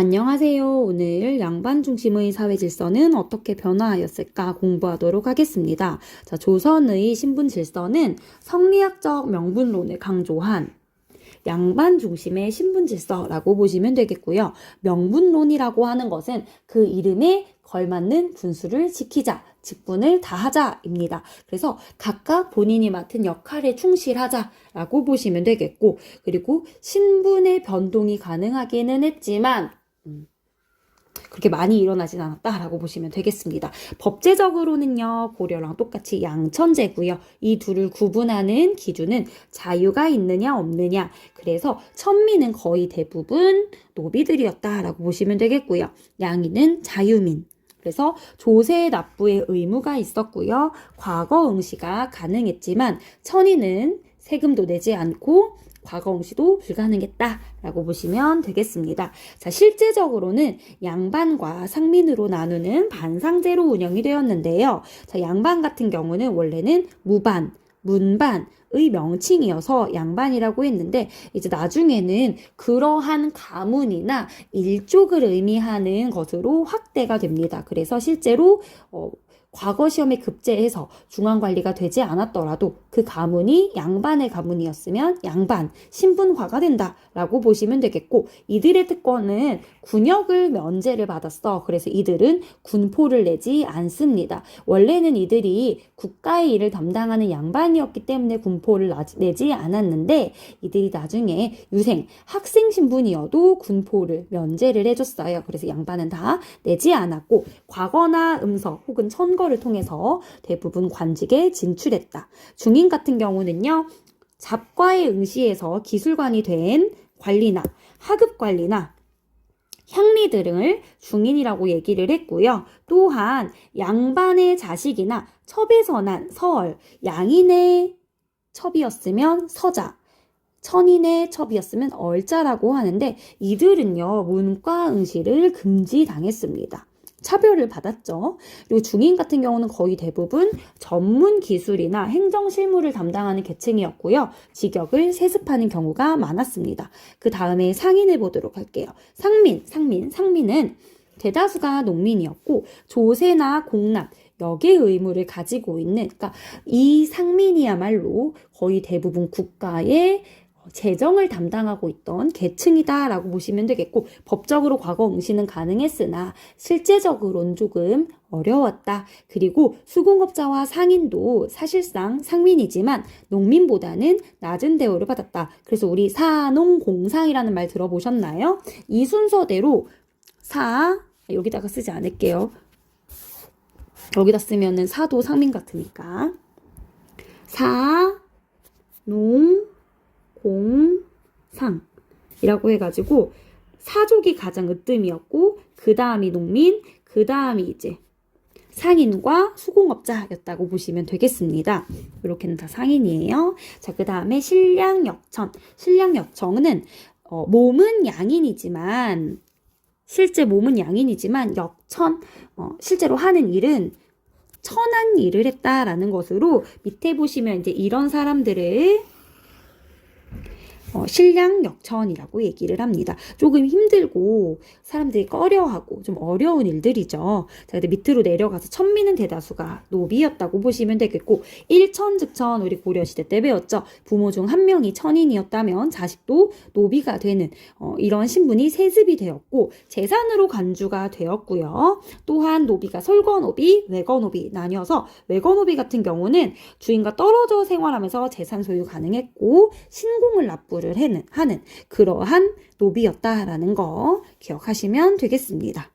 안녕하세요. 오늘 양반 중심의 사회 질서는 어떻게 변화하였을까 공부하도록 하겠습니다. 자, 조선의 신분 질서는 성리학적 명분론을 강조한 양반 중심의 신분 질서라고 보시면 되겠고요. 명분론이라고 하는 것은 그 이름에 걸맞는 분수를 지키자, 직분을 다하자입니다. 그래서 각각 본인이 맡은 역할에 충실하자라고 보시면 되겠고, 그리고 신분의 변동이 가능하기는 했지만 그렇게 많이 일어나진 않았다라고 보시면 되겠습니다. 법제적으로는요, 고려랑 똑같이 양천제고요. 이 둘을 구분하는 기준은 자유가 있느냐 없느냐. 그래서 천민은 거의 대부분 노비들이었다라고 보시면 되겠고요. 양인은 자유민. 그래서 조세 납부의 의무가 있었고요. 과거 응시가 가능했지만 천인은 세금도 내지 않고 과거 응시도 불가능했다라고 보시면 되겠습니다. 자, 실제적으로는 양반과 상민으로 나누는 반상제로 운영이 되었는데요. 자, 양반 같은 경우는 원래는 무반, 문반의 명칭이어서 양반이라고 했는데 이제 나중에는 그러한 가문이나 일족을 의미하는 것으로 확대가 됩니다. 그래서 실제로 과거 시험에 급제해서 중앙관리가 되지 않았더라도 그 가문이 양반의 가문이었으면 양반, 신분화가 된다라고 보시면 되겠고, 이들의 특권은 군역을 면제를 받았어. 그래서 이들은 군포를 내지 않습니다. 원래는 이들이 국가의 일을 담당하는 양반이었기 때문에 군포를 내지 않았는데 이들이 나중에 유생, 학생 신분이어도 군포를 면제를 해줬어요. 그래서 양반은 다 내지 않았고, 과거나 음서 혹은 천거를 통해서 대부분 관직에 진출했다. 중인 같은 경우는요, 잡과의 응시에서 기술관이 된 관리나 하급 관리나 향리 등을 중인이라고 얘기를 했고요. 또한 양반의 자식이나 첩에서 난 서얼, 양인의 첩이었으면 서자, 천인의 첩이었으면 얼자라고 하는데 이들은요, 문과 응시를 금지당했습니다. 차별을 받았죠. 그리고 중인 같은 경우는 거의 대부분 전문 기술이나 행정 실무를 담당하는 계층이었고요. 직역을 세습하는 경우가 많았습니다. 그 다음에 상인을 보도록 할게요. 상민은 대다수가 농민이었고 조세나 공납, 역의 의무를 가지고 있는, 그러니까 이 상민이야말로 거의 대부분 국가의 재정을 담당하고 있던 계층이다라고 보시면 되겠고, 법적으로 과거 응시는 가능했으나 실제적으로는 조금 어려웠다. 그리고 수공업자와 상인도 사실상 상민이지만 농민보다는 낮은 대우를 받았다. 그래서 우리 사농공상이라는 말 들어보셨나요? 이 순서대로 여기다가 쓰지 않을게요. 여기다 쓰면은 사도 상민 같으니까 공상이라고 해가지고 사족이 가장 으뜸이었고 그 다음이 농민, 그 다음이 이제 상인과 수공업자였다고 보시면 되겠습니다. 이렇게는 다 상인이에요. 자, 그 다음에 신량역천. 신량역천은 몸은 양인이지만 실제로 하는 일은 천한 일을 했다라는 것으로 밑에 보시면 이제 이런 사람들을 신량역천이라고 얘기를 합니다. 조금 힘들고 사람들이 꺼려하고 좀 어려운 일들이죠. 자, 근데 밑으로 내려가서 천민은 대다수가 노비였다고 보시면 되겠고, 일천즉천 우리 고려시대 때 배웠죠. 부모 중 한 명이 천인이었다면 자식도 노비가 되는 이런 신분이 세습이 되었고 재산으로 간주가 되었고요. 또한 노비가 솔거노비, 외거노비 나뉘어서 외거노비 같은 경우는 주인과 떨어져 생활하면서 재산 소유 가능했고 신공을 납부를 하는 그러한 노비였다라는 거 기억하시면 되겠습니다.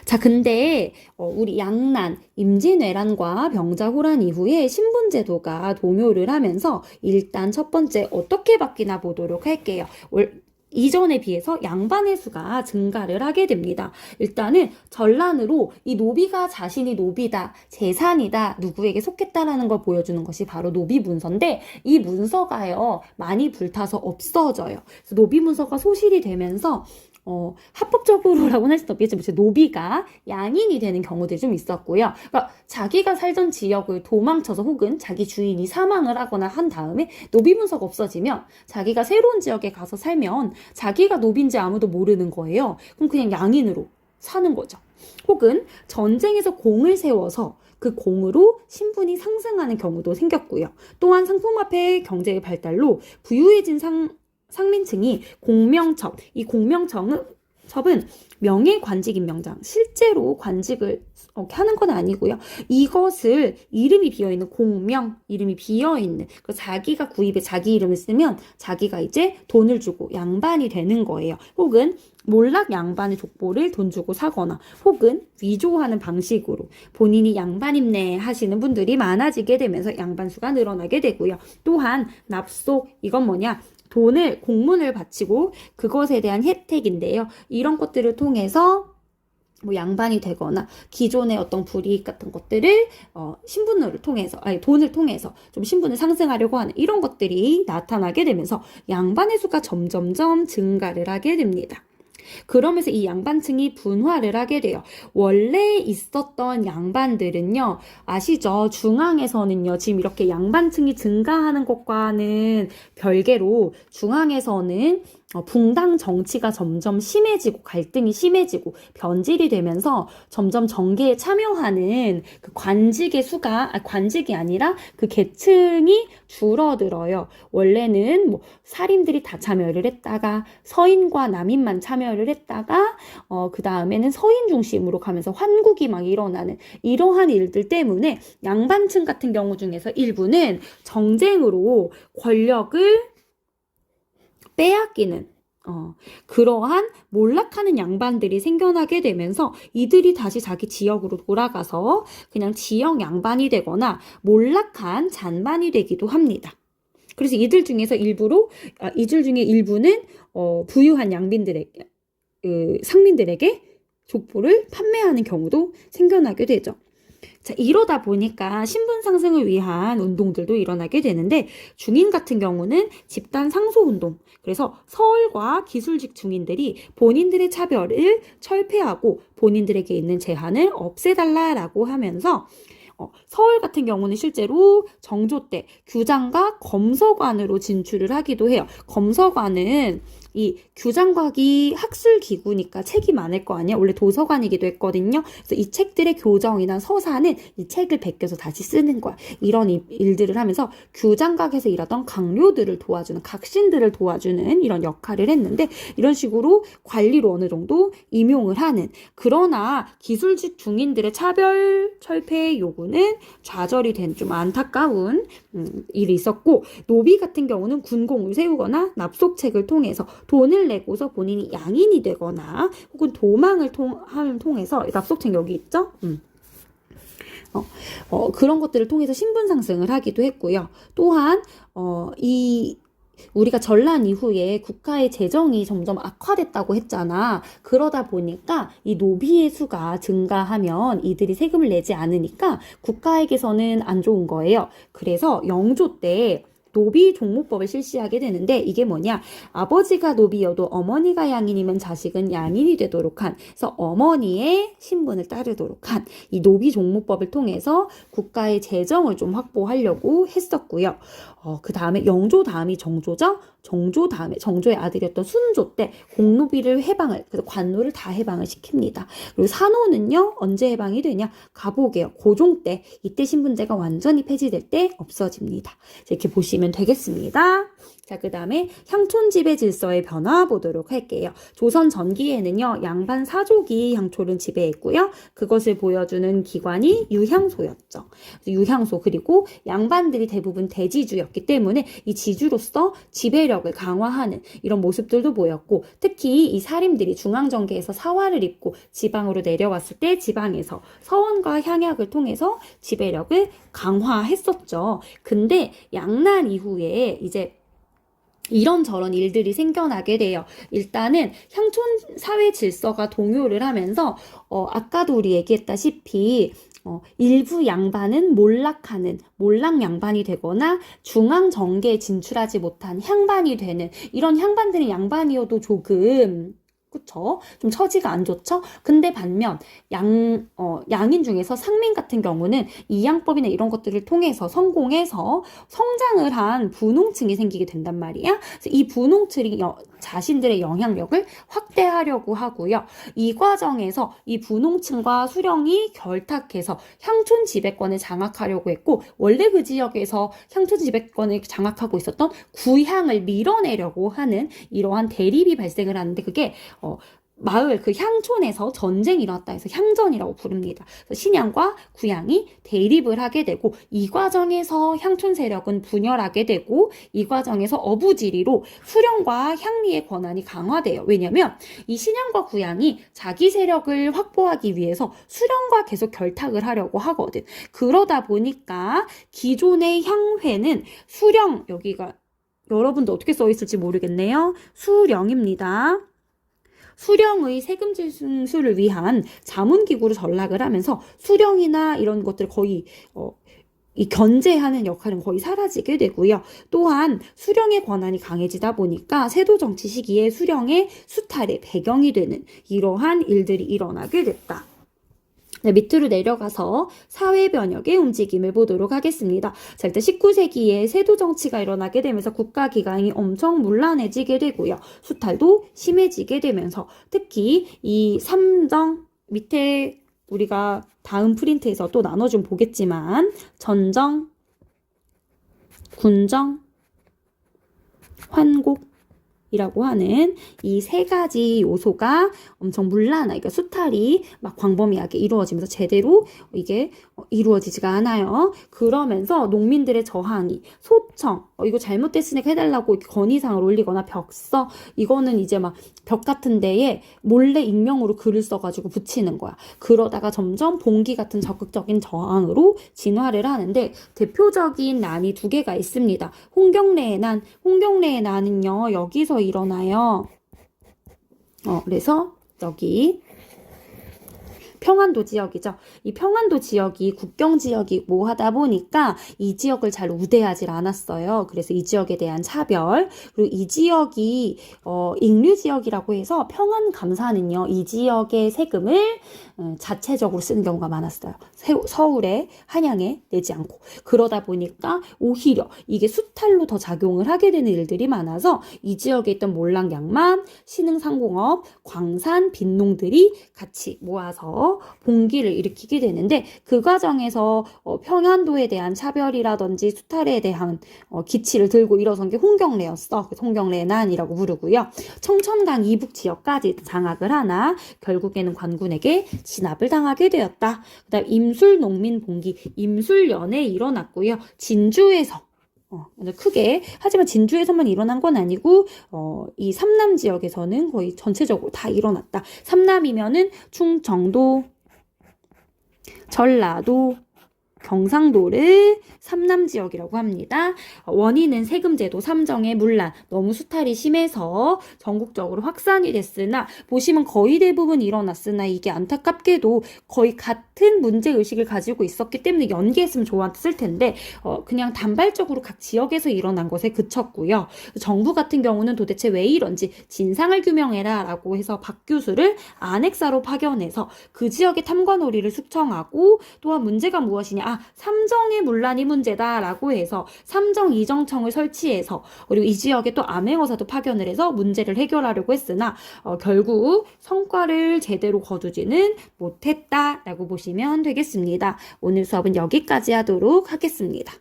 자, 근데 우리 양난, 임진왜란과 병자호란 이후에 신분제도가 동요를 하면서 일단 첫 번째 어떻게 바뀌나 보도록 할게요. 이전에 비해서 양반의 수가 증가를 하게 됩니다. 일단은 전란으로 이 노비가 자신이 노비다, 재산이다, 누구에게 속했다라는 걸 보여주는 것이 바로 노비 문서인데 이 문서가요 많이 불타서 없어져요. 그래서 노비 문서가 소실이 되면서 합법적으로라고는 할 수는 없겠지만 노비가 양인이 되는 경우들이 좀 있었고요. 그러니까 자기가 살던 지역을 도망쳐서 혹은 자기 주인이 사망을 하거나 한 다음에 노비 문서가 없어지면 자기가 새로운 지역에 가서 살면 자기가 노비인지 아무도 모르는 거예요. 그럼 그냥 양인으로 사는 거죠. 혹은 전쟁에서 공을 세워서 그 공으로 신분이 상승하는 경우도 생겼고요. 또한 상품화폐 경제의 발달로 부유해진 상민층이 공명첩, 이 공명첩은 명예관직임명장, 실제로 관직을 하는 건 아니고요. 이것을 이름이 비어있는 공명, 이름이 비어있는, 자기가 구입에 자기 이름을 쓰면 자기가 이제 돈을 주고 양반이 되는 거예요. 혹은 몰락 양반의 족보를 돈 주고 사거나 혹은 위조하는 방식으로 본인이 양반입네 하시는 분들이 많아지게 되면서 양반수가 늘어나게 되고요. 또한 납속, 이건 뭐냐? 공문을 바치고 그것에 대한 혜택인데요. 이런 것들을 통해서 뭐 양반이 되거나 기존의 어떤 불이익 같은 것들을 돈을 통해서 좀 신분을 상승하려고 하는 이런 것들이 나타나게 되면서 양반의 수가 점점점 증가를 하게 됩니다. 그러면서 이 양반층이 분화를 하게 돼요. 원래 있었던 양반들은요, 아시죠? 중앙에서는요, 지금 이렇게 양반층이 증가하는 것과는 별개로 중앙에서는 붕당 정치가 점점 심해지고 갈등이 심해지고 변질이 되면서 점점 정계에 참여하는 그 관직이 아니라 그 계층이 줄어들어요. 원래는 뭐 사림들이 다 참여를 했다가 서인과 남인만 참여를 했다가 그 다음에는 서인 중심으로 가면서 환국이 막 일어나는 이러한 일들 때문에 양반층 같은 경우 중에서 일부는 정쟁으로 권력을 빼앗기는 그러한 몰락하는 양반들이 생겨나게 되면서 이들이 다시 자기 지역으로 돌아가서 그냥 지역 양반이 되거나 몰락한 잔반이 되기도 합니다. 그래서 이들 중에 일부는 부유한 상민들에게 족보를 판매하는 경우도 생겨나게 되죠. 자, 이러다 보니까 신분 상승을 위한 운동들도 일어나게 되는데 중인 같은 경우는 집단 상소 운동. 그래서 서울과 기술직 중인들이 본인들의 차별을 철폐하고 본인들에게 있는 제한을 없애달라라고 하면서 서울 같은 경우는 실제로 정조 때 규장과 검서관으로 진출을 하기도 해요. 검서관은 이 규장각이 학술기구니까 책이 많을 거 아니야. 원래 도서관이기도 했거든요. 그래서 이 책들의 교정이나 서사는 이 책을 베껴서 다시 쓰는 거야. 이런 일들을 하면서 규장각에서 일하던 강료들을 도와주는, 각신들을 도와주는 이런 역할을 했는데 이런 식으로 관리로 어느 정도 임용을 하는, 그러나 기술직 중인들의 차별 철폐 요구는 좌절이 된 좀 안타까운 일이 있었고, 노비 같은 경우는 군공을 세우거나 납속책을 통해서 돈을 내고서 본인이 양인이 되거나 혹은 도망을 통해서, 납속책 여기 있죠? 그런 것들을 통해서 신분 상승을 하기도 했고요. 또한 우리가 전란 이후에 국가의 재정이 점점 악화됐다고 했잖아. 그러다 보니까 이 노비의 수가 증가하면 이들이 세금을 내지 않으니까 국가에게서는 안 좋은 거예요. 그래서 영조 때 노비 종목법을 실시하게 되는데 이게 뭐냐? 아버지가 노비여도 어머니가 양인이면 자식은 양인이 되도록 한, 그래서 어머니의 신분을 따르도록 한 이 노비 종목법을 통해서 국가의 재정을 좀 확보하려고 했었고요. 그 다음에 영조 다음이 정조죠? 정조의 아들이었던 순조 때 공노비를 그래서 관노를 다 해방을 시킵니다. 그리고 산호는요, 언제 해방이 되냐? 가보게요. 고종 때, 이때 신분제가 완전히 폐지될 때 없어집니다. 이렇게 보시면 되겠습니다. 자, 그 다음에 향촌 지배 질서의 변화 보도록 할게요. 조선 전기에는요, 양반 사족이 향촌을 지배했고요. 그것을 보여주는 기관이 유향소였죠. 유향소, 그리고 양반들이 대부분 대지주였기 때문에 이 지주로서 지배력을 강화하는 이런 모습들도 보였고, 특히 이 사림들이 중앙정계에서 사활을 입고 지방으로 내려왔을 때 지방에서 서원과 향약을 통해서 지배력을 강화했었죠. 근데 양난 이후에 이제 이런저런 일들이 생겨나게 돼요. 일단은 향촌 사회 질서가 동요를 하면서 아까도 우리 얘기했다시피 일부 양반은 몰락 양반이 되거나 중앙 정계에 진출하지 못한 향반이 되는, 이런 향반들은 양반이어도 조금 그쵸? 좀 처지가 안 좋죠? 근데 반면 양인 중에서 상민 같은 경우는 이양법이나 이런 것들을 통해서 성공해서 성장을 한 분홍층이 생기게 된단 말이야. 그래서 이 분홍층이 자신들의 영향력을 확대하려고 하고요. 이 과정에서 이 분홍층과 수령이 결탁해서 향촌 지배권을 장악하려고 했고, 원래 그 지역에서 향촌 지배권을 장악하고 있었던 구향을 밀어내려고 하는 이러한 대립이 발생을 하는데, 그게 마을 그 향촌에서 전쟁이 일어났다 해서 향전이라고 부릅니다. 그래서 신양과 구양이 대립을 하게 되고, 이 과정에서 향촌 세력은 분열하게 되고, 이 과정에서 어부지리로 수령과 향리의 권한이 강화돼요. 왜냐면 이 신양과 구양이 자기 세력을 확보하기 위해서 수령과 계속 결탁을 하려고 하거든. 그러다 보니까 기존의 향회는 수령, 여기가 여러분도 어떻게 써 있을지 모르겠네요. 수령입니다. 수령의 세금 징수를 위한 자문기구로 전락을 하면서 수령이나 이런 것들 거의 이 견제하는 역할은 거의 사라지게 되고요. 또한 수령의 권한이 강해지다 보니까 세도 정치 시기에 수령의 수탈의 배경이 되는 이러한 일들이 일어나게 됐다. 네, 밑으로 내려가서 사회 변혁의 움직임을 보도록 하겠습니다. 자, 일단 19세기에 세도 정치가 일어나게 되면서 국가 기강이 엄청 문란해지게 되고요. 수탈도 심해지게 되면서 특히 이 삼정 밑에 우리가 다음 프린트에서 또 나눠 좀 보겠지만 전정, 군정, 환곡 이라고 하는 이 세 가지 요소가 엄청 문란하게, 그러니까 수탈이 막 광범위하게 이루어지면서 제대로 이게 이루어지지가 않아요. 그러면서 농민들의 저항이 소청, 이거 잘못됐으니까 해달라고 이렇게 건의사항을 올리거나 벽서, 이거는 이제 막 벽 같은 데에 몰래 익명으로 글을 써가지고 붙이는 거야. 그러다가 점점 봉기 같은 적극적인 저항으로 진화를 하는데, 대표적인 난이 두 개가 있습니다. 홍경래의 난, 홍경래의 난은요 여기서 일어나요. 그래서 여기 평안도 지역이죠. 이 평안도 지역이 국경 지역이고 하다 보니까 이 지역을 잘 우대하지 않았어요. 그래서 이 지역에 대한 차별, 그리고 이 지역이 익류 지역이라고 해서 평안감사는요 이 지역의 세금을 자체적으로 쓰는 경우가 많았어요. 서울에, 한양에 내지 않고. 그러다 보니까 오히려 이게 수탈로 더 작용을 하게 되는 일들이 많아서 이 지역에 있던 몰랑양만, 신흥상공업, 광산, 빈농들이 같이 모아서 봉기를 일으키게 되는데, 그 과정에서 평안도에 대한 차별이라든지 수탈에 대한 기치를 들고 일어선 게 홍경래였어. 그래서 홍경래의 난이라고 부르고요. 청천강 이북 지역까지 장악을 하나 결국에는 관군에게 진압을 당하게 되었다. 그 다음 임술 농민 봉기, 임술연에 일어났고요. 진주에서 크게, 하지만 진주에서만 일어난 건 아니고 이 삼남 지역에서는 거의 전체적으로 다 일어났다. 삼남이면은 충청도, 전라도, 경상도를 삼남 지역이라고 합니다. 원인은 세금제도 삼정의 문란, 너무 수탈이 심해서 전국적으로 확산이 됐으나, 보시면 거의 대부분 일어났으나 이게 안타깝게도 거의 같은 문제의식을 가지고 있었기 때문에 연계했으면 좋았을 텐데 그냥 단발적으로 각 지역에서 일어난 것에 그쳤고요. 정부 같은 경우는 도대체 왜 이런지 진상을 규명해라 라고 해서 박 교수를 안핵사로 파견해서 그 지역의 탐관오리를 숙청하고, 또한 문제가 무엇이냐, 삼정의 문란이 문제다라고 해서 삼정 이정청을 설치해서, 그리고 이 지역에 또 암행어사도 파견을 해서 문제를 해결하려고 했으나 결국 성과를 제대로 거두지는 못했다라고 보시면 되겠습니다. 오늘 수업은 여기까지 하도록 하겠습니다.